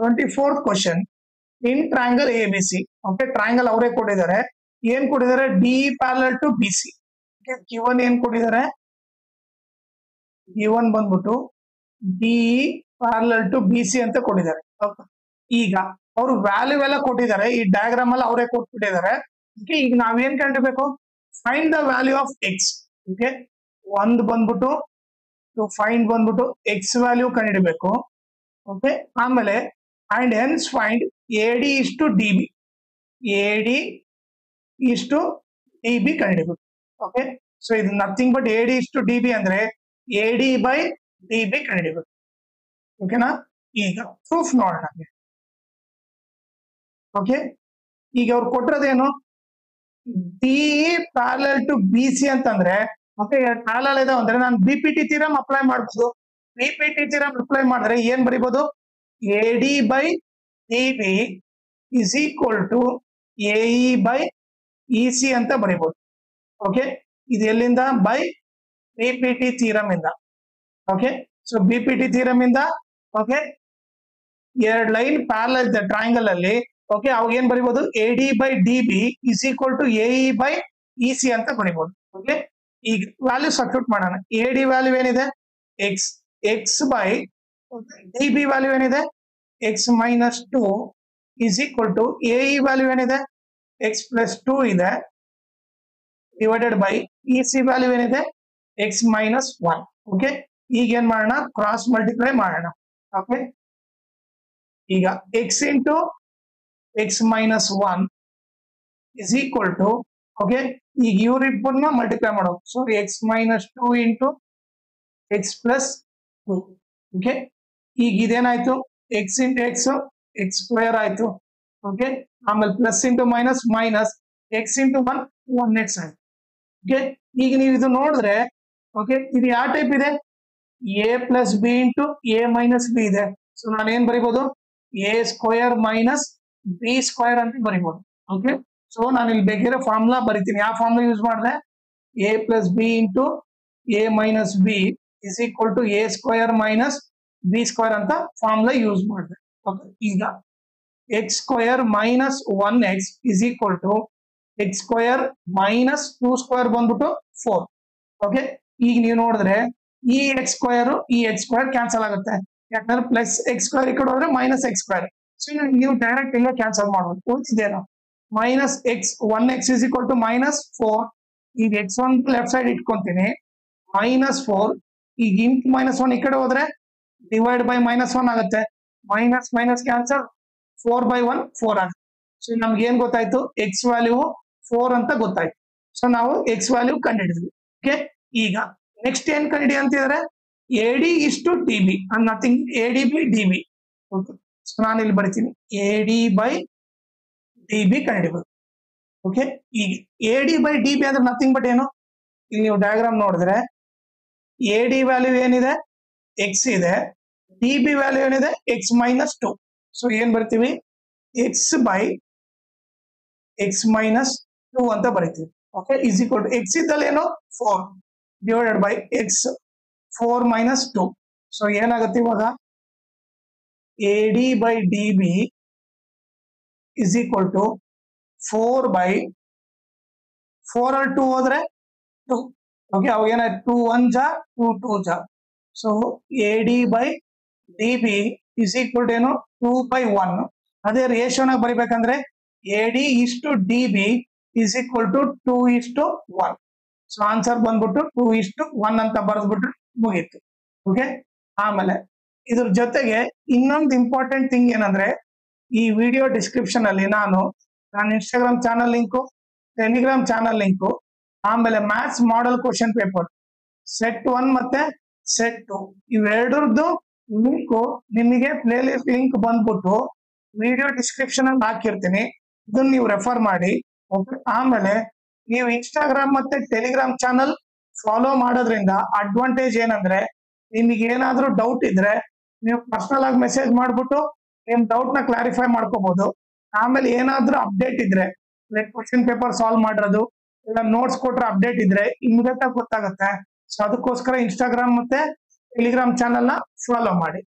24th question. In triangle ABC, okay, triangle ಅವರೇ ಕೊಟ್ಟಿದ್ದಾರೆ. ಏನ್ ಕೊಟ್ಟಿದ್ದಾರೆ? D parallel to B C. Given ಏನ್ ಕೊಟ್ಟಿದ್ದಾರೆ? ಗಿವನ್ ಬಂದ್ಬಿಟ್ಟು D parallel to B C ಅಂತ ಕೊಟ್ಟಿದ್ದಾರೆ. ಈಗ ಅವರು ವ್ಯಾಲ್ಯೂ ಎಲ್ಲ ಕೊಟ್ಟಿದ್ದಾರೆ, ಈ ಡಯಾಗ್ರಾಮ್ ಅಲ್ಲಿ ಅವರೇ ಕೊಟ್ಬಿಟ್ಟಿದ್ದಾರೆ. ಈಗ ನಾವೇನ್ ಕಂಡಿಬೇಕು? Find the value of x. Okay, ಒಂದು ಬಂದ್ಬಿಟ್ಟು ಫೈಂಡ್ ಬಂದ್ಬಿಟ್ಟು ಎಕ್ಸ್ ವ್ಯಾಲ್ಯೂ ಕಂಡಿಡಬೇಕು. ಓಕೆ, ಆಮೇಲೆ and hence find AD is to DB. AD is to DB ಕಂಡಿಡಬೇಕು. ಓಕೆ, ಸೊ ಇದು nothing but AD is to DB ಅಂದ್ರೆ AD by DB ಕಂಡಿಡಬೇಕು. ಓಕೆನಾ? ಈಗ ಪ್ರೂಫ್ ನೋಡೋಣ. ಓಕೆ, ಈಗ ಅವ್ರು ಕೊಟ್ಟಿರೋದೇನು? D parallel to B C ಅಂತಂದ್ರೆ, ಓಕೆ, ಪ್ಯಾರಲಲ್ ಇದೆ ಅಂದ್ರೆ ನಾನು BPT ಥಿಯರಂ ಅಪ್ಲೈ ಮಾಡಬಹುದು. BPT ಥಿಯರಂ ಅಪ್ಲೈ ಮಾಡಿದ್ರೆ ಏನ್ ಬರೀಬಹುದು? AD by DB is equal to AE by EC ಅಂತ ಬರೀಬಹುದು. ಓಕೆ, ಇದು ಎಲ್ಲಿಂದ? ಬೈ BPT ಥಿಯರಂ ಇಂದ. ಓಕೆ, ಸೊ BPT ಥಿಯರಂ ಇಂದ ಓಕೆ ಎರಡು ಲೈನ್ ಪ್ಯಾರಲಲ್ ಇದೆ ಟ್ರಯಾಂಗಲ್ ಅಲ್ಲಿ. ಓಕೆ, ಅವಾಗ ಏನ್ ಬರೀಬಹುದು? AD by DB is equal to AE by EC ಅಂತ ಬರೀಬಹುದು. ಓಕೆ, ಈಗ ವ್ಯಾಲ್ಯೂ ಸಬ್ಸ್ಟಿಟ್ಯೂಟ್ ಮಾಡೋಣ. AD ವ್ಯಾಲ್ಯೂ ಏನಿದೆ? X. X by DB value ಏನಿದೆ? X minus 2 is equal to AE value ಏನಿದೆ? ಎಕ್ಸ್ ಪ್ಲಸ್ 2 ಇದೆ ಡಿವೈಡೆಡ್ ಬೈ EC ವ್ಯಾಲ್ಯೂ ಏನಿದೆ? X minus 1. Okay, ಈಗ ಏನ್ ಮಾಡೋಣ? ಕ್ರಾಸ್ ಮಲ್ಟಿಪ್ಲೈ ಮಾಡೋಣ. ಓಕೆ, ಈಗ x into x minus 1 is equal to okay, ಈಗ ಇವ್ರಿಬ್ಬರನ್ನ ಮಲ್ಟಿಪ್ಲೈ ಮಾಡೋದು. So x minus 2 into x plus 2. Okay, ಈಗ ಇದೇನಾಯ್ತು? ಎಕ್ಸ್ ಇಂಟು ಎಕ್ಸ್ ಸ್ಕ್ವೇರ್ ಆಯ್ತು. ಓಕೆ, ಆಮೇಲೆ plus into minus minus x into 1 x ಆಯ್ತು. ಓಕೆ, ಈಗ ನೀವು ಇದು ನೋಡಿದ್ರೆ ಓಕೆ, ಇದು ಯಾವ ಟೈಪ್ ಇದೆ? A plus B into A minus b ಇದೆ. ಸೊ ನಾನು ಏನ್ ಬರೀಬಹುದು? A square minus B square ಅಂತ ಬರೀಬಹುದು. ಓಕೆ, ಸೊ ನಾನು ಇಲ್ಲಿ ಬೇಕಿರೋ ಫಾರ್ಮುಲಾ ಬರೀತೀನಿ. ಯಾವ ಫಾರ್ಮುಲಾ ಯೂಸ್ ಮಾಡಿದೆ? A plus B into A minus B is equal to A square minus B square ಅಂತ ಫಾರ್ಮುಲಾ ಯೂಸ್ ಮಾಡಿದೆ. ಓಕೆ, ಈಗ X square minus 1x is equal to X square minus 2 square ಬಂದ್ಬಿಟ್ಟು 4. Okay, ಈಗ ನೀವು ನೋಡಿದ್ರೆ ಈ X square ಈ X square cancel ಆಗುತ್ತೆ. ಯಾಕಂದ್ರೆ ಪ್ಲಸ್ ಎಕ್ಸ್ ಸ್ಕ್ವೇರ್ ಈ ಕಡೆ ಹೋದ್ರೆ ಮೈನಸ್ ಎಕ್ಸ್ ಸ್ಕ್ವೇರ್. ಸೊ ನೀವು ಡೈರೆಕ್ಟ್ ಹಿಂಗೆ ಕ್ಯಾನ್ಸಲ್ ಮಾಡ್ಬೋದು. ಉಳಿಸಿದೇನು? Minus x 1x is equal to minus 4. ಈಗ x1 ಲೆಫ್ಟ್ ಸೈಡ್ ಇಟ್ಕೊಂತೀನಿ. ಮೈನಸ್ 4 ಈಗ ಇಂಟು ಮೈನಸ್ 1 ಈ ಕಡೆ ಹೋದ್ರೆ ಡಿವೈಡ್ ಬೈ ಮೈನಸ್ 1 ಆಗುತ್ತೆ. ಮೈನಸ್ ಮೈನಸ್ ಕ್ಯಾನ್ಸಲ್ 4 by 1 4 ಆಗುತ್ತೆ. ಸೊ ನಮ್ಗೆ ಏನ್ ಗೊತ್ತಾಯ್ತು? ಎಕ್ಸ್ ವ್ಯಾಲ್ಯೂ 4 ಅಂತ ಗೊತ್ತಾಯ್ತು. ಸೊ ನಾವು ಎಕ್ಸ್ ವ್ಯಾಲ್ಯೂ ಕಂಡುಹಿಡಿದ್ವಿ. ಓಕೆ, ಈಗ ನೆಕ್ಸ್ಟ್ ಏನ್ ಕಂಡುಹಿಡಿ ಅಂತಿದ್ರೆ AD is to DB and nothing AD by DB. Okay, so ನಾನು ಇಲ್ಲಿ ಬರಿತೀನಿ AD by DB ಕಂಡುಹಿಡಿಬೇಕು. ಓಕೆ, ಈಗ AD by DB ಅಂದ್ರೆ ನಥಿಂಗ್ ಬಟ್ ಏನು? ಇಲ್ಲಿ ನೀವು ಡಯಾಗ್ರಾಮ್ ನೋಡಿದ್ರೆ AD ವ್ಯಾಲ್ಯೂ ಏನಿದೆ? ಎಕ್ಸ್ ಇದೆ. DB ವ್ಯಾಲ್ಯೂ ಏನಿದೆ? X minus 2. ಸೊ ಏನ್ ಬರ್ತೀವಿ? ಎಕ್ಸ್ ಬೈ ಎಕ್ಸ್ ಮೈನಸ್ 2 ಅಂತ ಬರಿತೀವಿ. Okay, is equal to x ಇದ್ದಲ್ಲಿ ಏನು? 4 divided by x 4 minus 2. So ಏನಾಗುತ್ತೆ ಇವಾಗ? AD by DB is equal to 4 by 4 ಅಲ್ಲಿ 2 ಹೋದ್ರೆ 2. ಓಕೆ, ಅವಾಗ ಏನಾಯ್ತು? 2 1 ಜಾ 2 2 ಜಾ. So AD by DB is equal to ಏನು? 2 by 1. ಅದೇ ರೇಷಿಯೋನಾಗ ಬರಿಬೇಕಂದ್ರೆ AD is to DB is equal to 2 is to 1. So answer ಬಂದ್ಬಿಟ್ಟು 2 is to 1 ಅಂತ ಬರೆದ್ಬಿಟ್ರೆ ಮುಗೀತು. ಓಕೆ, ಆಮೇಲೆ ಇದ್ರ ಜೊತೆಗೆ ಇನ್ನೊಂದು ಇಂಪಾರ್ಟೆಂಟ್ ಥಿಂಗ್ ಏನಂದ್ರೆ ಈ ವಿಡಿಯೋ ಡಿಸ್ಕ್ರಿಪ್ಷನ್ ಅಲ್ಲಿ ನಾನು Instagram channel link, Telegram channel link, ಆಮೇಲೆ maths model question paper set 1 ಮತ್ತೆ ಸೆಟ್ 2 ಇವೆರಡರದ್ದು ಲಿಂಕು ನಿಮಗೆ ಪ್ಲೇ ಲಿಸ್ಟ್ ಲಿಂಕ್ ಬಂದ್ಬಿಟ್ಟು ವಿಡಿಯೋ ಡಿಸ್ಕ್ರಿಪ್ಷನ್ ಅಲ್ಲಿ ಹಾಕಿರ್ತೀನಿ. ಇದನ್ನ ನೀವು ರೆಫರ್ ಮಾಡಿ. ಓಕೆ, ಆಮೇಲೆ ನೀವು ಇನ್ಸ್ಟಾಗ್ರಾಮ್ ಮತ್ತೆ ಟೆಲಿಗ್ರಾಮ್ ಚಾನಲ್ ಫಾಲೋ ಮಾಡೋದ್ರಿಂದ ಅಡ್ವಾಂಟೇಜ್ ಏನಂದ್ರೆ ನಿಮಗೆ ಏನಾದ್ರೂ ಡೌಟ್ ಇದ್ರೆ ನೀವು ಪರ್ಸನಲ್ ಆಗಿ ಮೆಸೇಜ್ ಮಾಡ್ಬಿಟ್ಟು ನಿಮ್ ಡೌಟ್ ನ ಕ್ಲಾರಿಫೈ ಮಾಡ್ಕೋಬಹುದು. ಆಮೇಲೆ ಏನಾದ್ರೂ ಅಪ್ಡೇಟ್ ಇದ್ರೆ ಲೈಕ್ ಕ್ವಶನ್ ಪೇಪರ್ ಸಾಲ್ವ್ ಮಾಡಿರೋದು ಇಲ್ಲ ನೋಟ್ಸ್ ಕೊಟ್ರೆ ಅಪ್ಡೇಟ್ ಇದ್ರೆ ಇಮಿಡಿಯೇಟ್ ಆಗಿ ಗೊತ್ತಾಗುತ್ತೆ. ಸೊ ಅದಕ್ಕೋಸ್ಕರ ಇನ್ಸ್ಟಾಗ್ರಾಮ್ ಮತ್ತೆ ಟೆಲಿಗ್ರಾಮ್ ಚಾನಲ್ ನ ಫಾಲೋ ಮಾಡಿ.